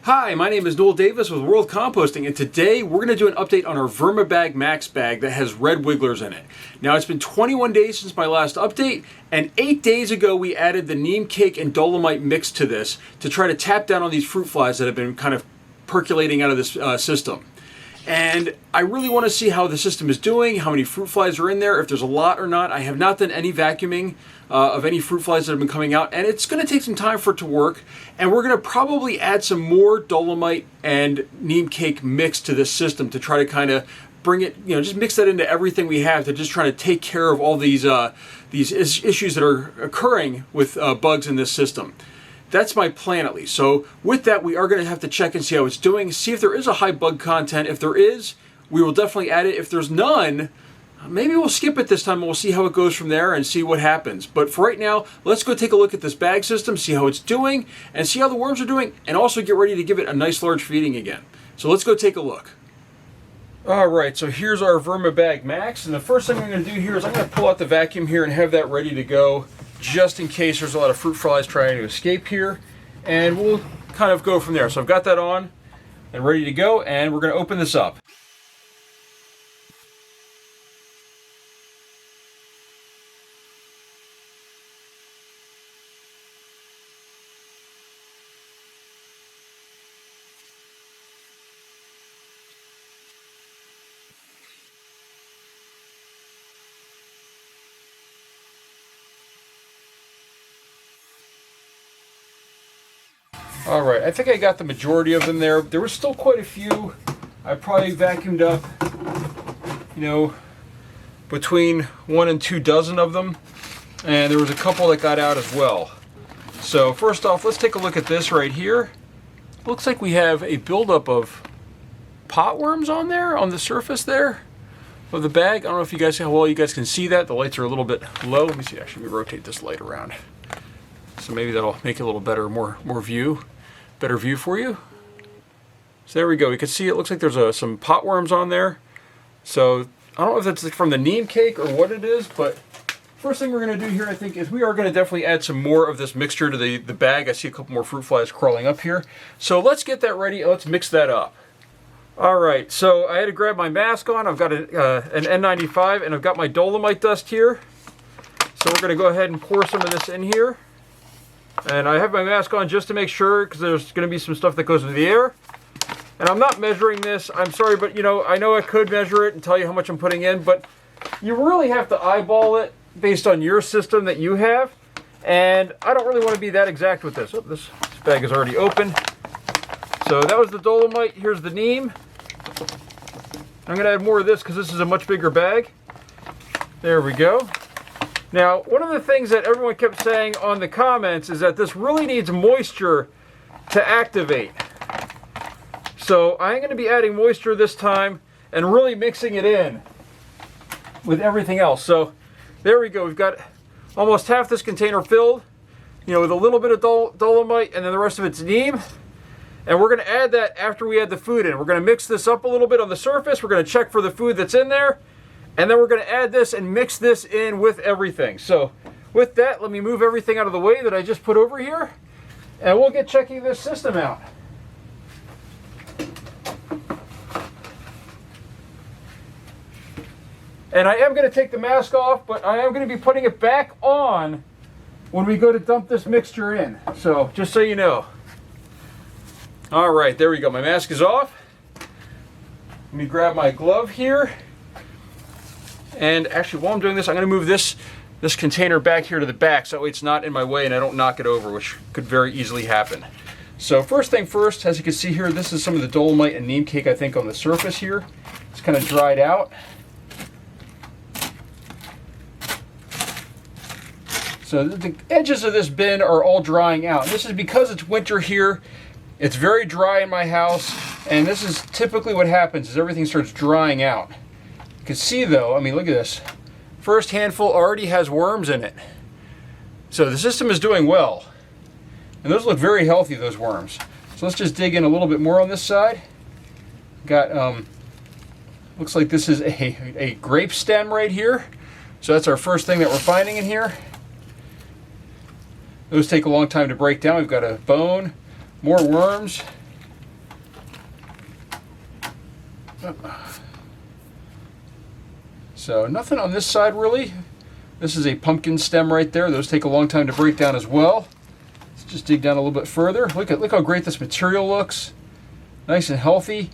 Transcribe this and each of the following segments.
Hi, my name is Noel Davis with World Composting, and today we're going to do an update on our Vermibag Max bag that has red wigglers in it. Now, it's been 21 days since my last update, and 8 days ago we added the Neem Cake and Dolomite mix to this to try to tap down on these fruit flies that have been kind of percolating out of this system. And I really want to see how the system is doing, how many fruit flies are in there, if there's a lot or not. I have not done any vacuuming of any fruit flies that have been coming out, and it's going to take some time for it to work. And we're going to probably add some more Dolomite and Neem Cake mix to this system to try to kind of bring it, just mix that into everything we have to just try to take care of all these issues that are occurring with bugs in this system. That's my plan, at least. So with that, we are going to have to check and see how it's doing, see if there is a high bug content. If there is, we will definitely add it. If there's none, maybe we'll skip it this time and we'll see how it goes from there and see what happens. But for right now, let's go take a look at this bag system, see how it's doing, and see how the worms are doing, and also get ready to give it a nice large feeding again. So let's go take a look. Alright, so here's our Vermibag Max, and the first thing I'm going to do here is I'm going to pull out the vacuum here and have that ready to go, just in case there's a lot of fruit flies trying to escape here, and we'll kind of go from there. So I've got that on and ready to go, and we're going to open this up. Alright, I think I got the majority of them there. There was still quite a few. I probably vacuumed up, between 1 and 2 dozen of them. And there was a couple that got out as well. So first off, let's take a look at this right here. Looks like we have a buildup of potworms on there, on the surface there of the bag. I don't know if you guys, how well you guys can see that. The lights are a little bit low. Let me see, actually, let me rotate this light around. So maybe that'll make it a little better, better view for you. So there we go. You can see it looks like there's some potworms on there. So I don't know if that's from the Neem Cake or what it is, but first thing we're going to do here, I think, is we are going to definitely add some more of this mixture to the bag. I see a couple more fruit flies crawling up here. So let's get that ready and let's mix that up. Alright, so I had to grab my mask on. I've got an N95 and I've got my Dolomite dust here. So we're going to go ahead and pour some of this in here. And I have my mask on just to make sure, because there's going to be some stuff that goes into the air. And I'm not measuring this. I'm sorry, but I know I could measure it and tell you how much I'm putting in, but you really have to eyeball it based on your system that you have. And I don't really want to be that exact with this. Oh, this bag is already open. So that was the Dolomite. Here's the Neem. I'm going to add more of this because this is a much bigger bag. There we go. Now, one of the things that everyone kept saying on the comments is that this really needs moisture to activate. So I'm going to be adding moisture this time and really mixing it in with everything else. So there we go. We've got almost half this container filled, with a little bit of Dolomite, and then the rest of it's Neem. And we're going to add that after we add the food in. We're going to mix this up a little bit on the surface. We're going to check for the food that's in there. And then we're going to add this and mix this in with everything. So with that, let me move everything out of the way that I just put over here. And we'll get checking this system out. And I am going to take the mask off, but I am going to be putting it back on when we go to dump this mixture in. So just so you know. Alright, there we go. My mask is off. Let me grab my glove here. And actually, while I'm doing this, I'm going to move this container back here to the back so that way it's not in my way and I don't knock it over, which could very easily happen. So first thing first, as you can see here, this is some of the Dolomite and Neem Cake, I think, on the surface here. It's kind of dried out. So the edges of this bin are all drying out. This is because it's winter here. It's very dry in my house, and this is typically what happens is everything starts drying out. You can see though, look at this. First handful already has worms in it. So the system is doing well. And those look very healthy, those worms. So let's just dig in a little bit more on this side. Got, looks like this is a grape stem right here. So that's our first thing that we're finding in here. Those take a long time to break down. We've got a bone, more worms. So nothing on this side really. This is a pumpkin stem right there. Those take a long time to break down as well. Let's just dig down a little bit further. Look how great this material looks. Nice and healthy.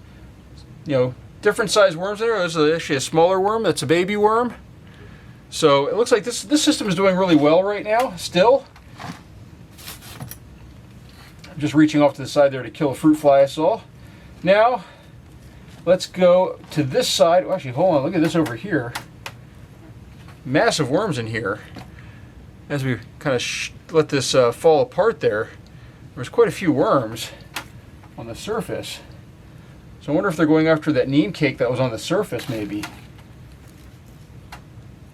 You know, different size worms there. There's actually a smaller worm. That's a baby worm. So it looks like this system is doing really well right now, still. I'm just reaching off to the side there to kill a fruit fly I saw. Now, let's go to this side. Oh, actually, hold on. Look at this over here. Massive worms in here. As we kind of let this fall apart there, there's quite a few worms on the surface. So I wonder if they're going after that neem cake that was on the surface, maybe.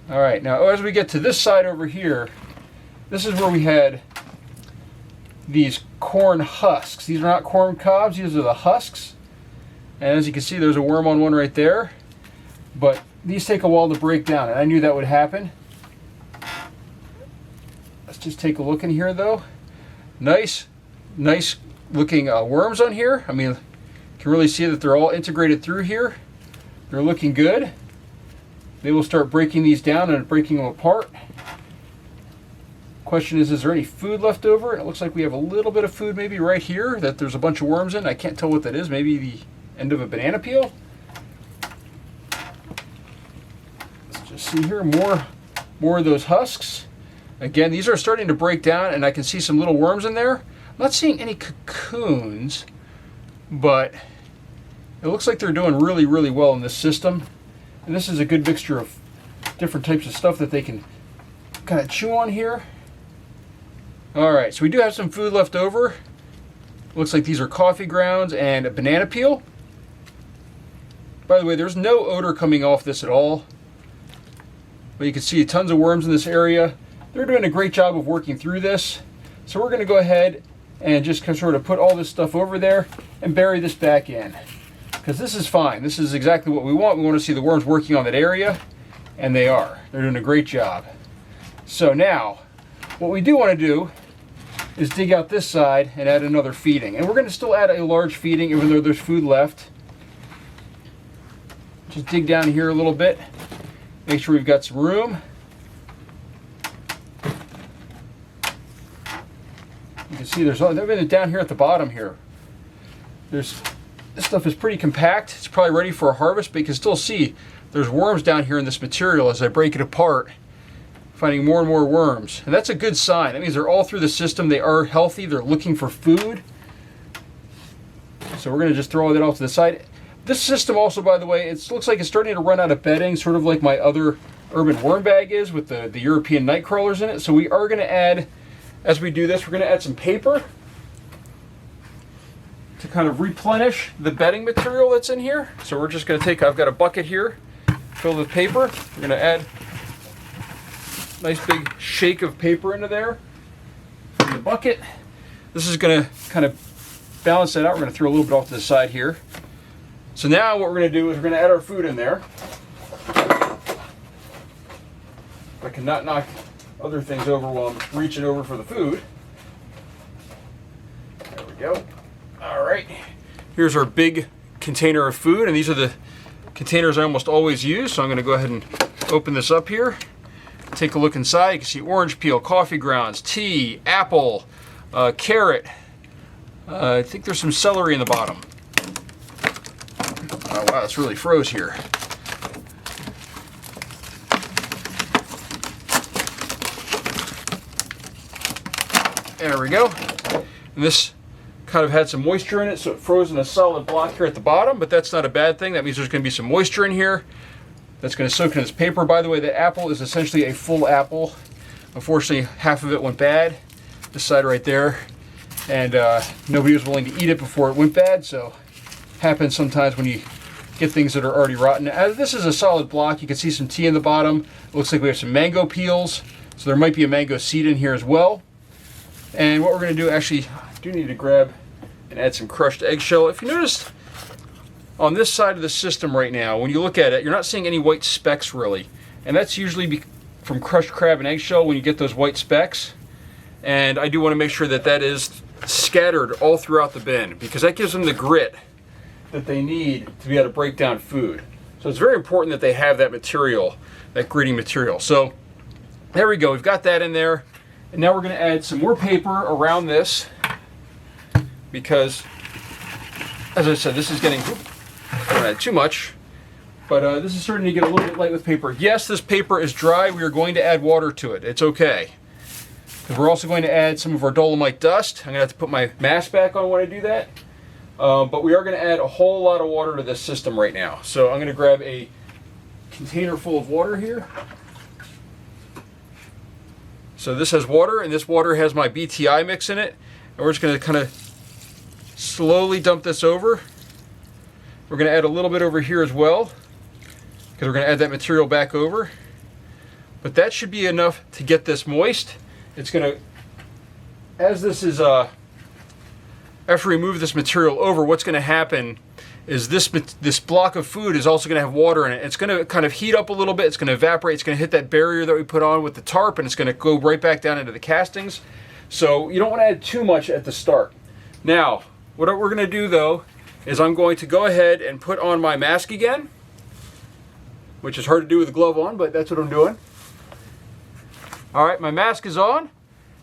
All right, now as we get to this side over here, this is where we had these corn husks. These are not corn cobs, these are the husks. And as you can see, there's a worm on one right there. But these take a while to break down, and I knew that would happen. Let's just take a look in here though. Nice looking worms on here. I mean, you can really see that they're all integrated through here. They're looking good. They will start breaking these down and breaking them apart. Question is there any food left over? It looks like we have a little bit of food maybe right here that there's a bunch of worms in. I can't tell what that is. Maybe the end of a banana peel. Let's just see here, more of those husks. Again, these are starting to break down and I can see some little worms in there. I'm not seeing any cocoons, but it looks like they're doing really, really well in this system. And this is a good mixture of different types of stuff that they can kind of chew on here. Alright, so we do have some food left over. Looks like these are coffee grounds and a banana peel. By the way, there's no odor coming off this at all. But you can see tons of worms in this area. They're doing a great job of working through this. So we're going to go ahead and just sort of put all this stuff over there and bury this back in. Because this is fine. This is exactly what we want. We want to see the worms working on that area. And they are. They're doing a great job. So now, what we do want to do is dig out this side and add another feeding. And we're going to still add a large feeding even though there's food left. Just dig down here a little bit. Make sure we've got some room. You can see there's everything down here at the bottom here. This stuff is pretty compact. It's probably ready for a harvest, but you can still see there's worms down here in this material as I break it apart. Finding more and more worms. And that's a good sign. That means they're all through the system. They are healthy. They're looking for food. So we're going to just throw that off to the side. This system also, by the way, it looks like it's starting to run out of bedding, sort of like my other urban worm bag is with the European night crawlers in it. So we are going to add, as we do this, we're going to add some paper to kind of replenish the bedding material that's in here. So we're just going to take, I've got a bucket here filled with paper. We're going to add a nice big shake of paper into there in the bucket. This is going to kind of balance that out. We're going to throw a little bit off to the side here. So now what we're going to do is we're going to add our food in there. I cannot knock other things over while I'm reaching over for the food. There we go. All right. Here's our big container of food, and these are the containers I almost always use. So I'm going to go ahead and open this up here. Take a look inside. You can see orange peel, coffee grounds, tea, apple, carrot. I think there's some celery in the bottom. Oh wow, it's really froze here. There we go. And this kind of had some moisture in it, so it froze in a solid block here at the bottom, but that's not a bad thing. That means there's going to be some moisture in here. That's going to soak in this paper. By the way, the apple is essentially a full apple. Unfortunately, half of it went bad. This side right there. And nobody was willing to eat it before it went bad, so it happens sometimes when you get things that are already rotten. As this is a solid block, you can see some tea in the bottom. It looks like we have some mango peels, so there might be a mango seed in here as well. And what we're going to do, actually, I do need to grab and add some crushed eggshell. If you notice, on this side of the system right now, when you look at it, you're not seeing any white specks really. And that's usually from crushed crab and eggshell when you get those white specks. And I do want to make sure that that is scattered all throughout the bin, because that gives them the grit that they need to be able to break down food. So it's very important that they have that material, that gritty material. So there we go, we've got that in there. And now we're going to add some more paper around this, because, as I said, this is getting, I don't add too much, but this is starting to get a little bit light with paper. Yes, this paper is dry. We are going to add water to it. It's okay. Because we're also going to add some of our dolomite dust. I'm going to have to put my mask back on when I do that. But we are going to add a whole lot of water to this system right now. So I'm going to grab a container full of water here. So this has water, and this water has my BTI mix in it. And we're just going to kind of slowly dump this over. We're going to add a little bit over here as well, because we're going to add that material back over. But that should be enough to get this moist. It's going to, as this is, after we move this material over, what's going to happen is this block of food is also going to have water in it. It's going to kind of heat up a little bit. It's going to evaporate. It's going to hit that barrier that we put on with the tarp, and it's going to go right back down into the castings. So you don't want to add too much at the start. Now, what we're going to do though is I'm going to go ahead and put on my mask again, which is hard to do with the glove on, but that's what I'm doing. All right, my mask is on,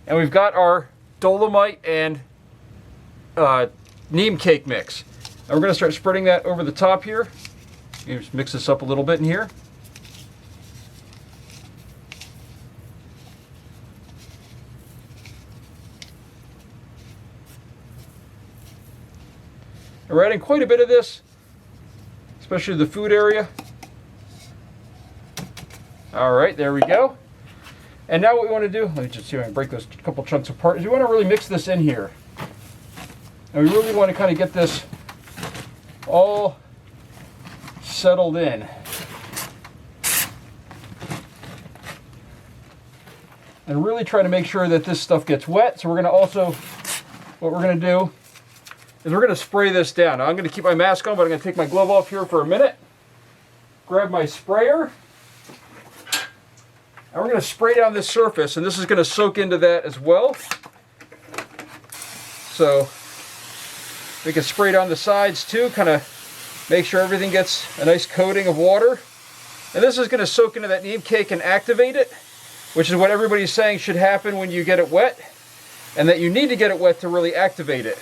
and we've got our Dolomite and Neem Cake mix. And we're going to start spreading that over the top here. Just mix this up a little bit in here. And we're adding quite a bit of this, especially the food area. All right, there we go. And now what we want to do, let me just see if I can break those couple chunks apart, is we want to really mix this in here. And we really want to kind of get this all settled in. And really try to make sure that this stuff gets wet. So we're going to also, what we're going to do is we're going to spray this down. Now I'm going to keep my mask on, but I'm going to take my glove off here for a minute. Grab my sprayer. And we're going to spray down this surface, and this is going to soak into that as well. So we can spray down the sides too, kind of make sure everything gets a nice coating of water. And this is going to soak into that neem cake and activate it, which is what everybody's saying should happen when you get it wet, and that you need to get it wet to really activate it.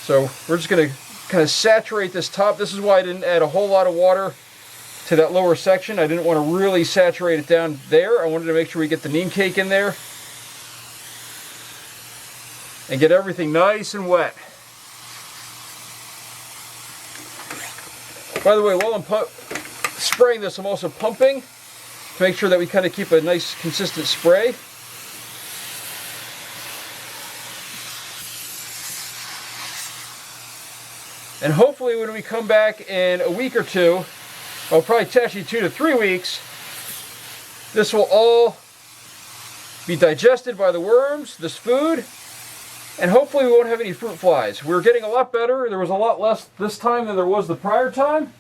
So we're just going to kind of saturate this top. This is why I didn't add a whole lot of water to that lower section. I didn't want to really saturate it down there. I wanted to make sure we get the neem cake in there and get everything nice and wet. By the way, while I'm spraying this, I'm also pumping to make sure that we kind of keep a nice consistent spray. And hopefully when we come back in a week or two, well, probably actually 2 to 3 weeks, this will all be digested by the worms, this food, and hopefully we won't have any fruit flies. We're getting a lot better. There was a lot less this time than there was the prior time.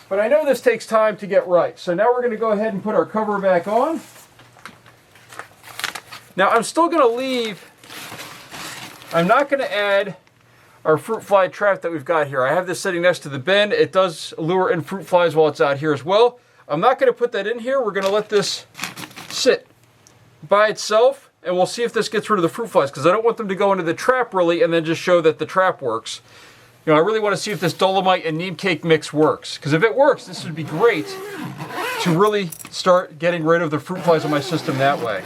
But I know this takes time to get right. So now we're going to go ahead and put our cover back on. Now I'm still going to leave, I'm not going to add our fruit fly trap that we've got here. I have this sitting next to the bin. It does lure in fruit flies while it's out here as well. I'm not going to put that in here. We're going to let this sit by itself, and we'll see if this gets rid of the fruit flies, because I don't want them to go into the trap really and then just show that the trap works. You know, I really want to see if this Dolomite and Neem Cake mix works, because if it works, this would be great to really start getting rid of the fruit flies in my system that way.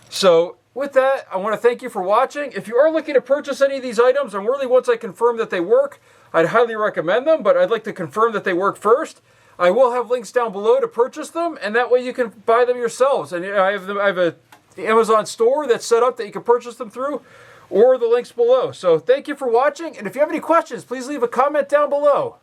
So with that, I want to thank you for watching. If you are looking to purchase any of these items, and really once I confirm that they work, I'd highly recommend them, but I'd like to confirm that they work first. I will have links down below to purchase them, and that way you can buy them yourselves. And I have a Amazon store that's set up that you can purchase them through, or the links below. So thank you for watching, and if you have any questions, please leave a comment down below.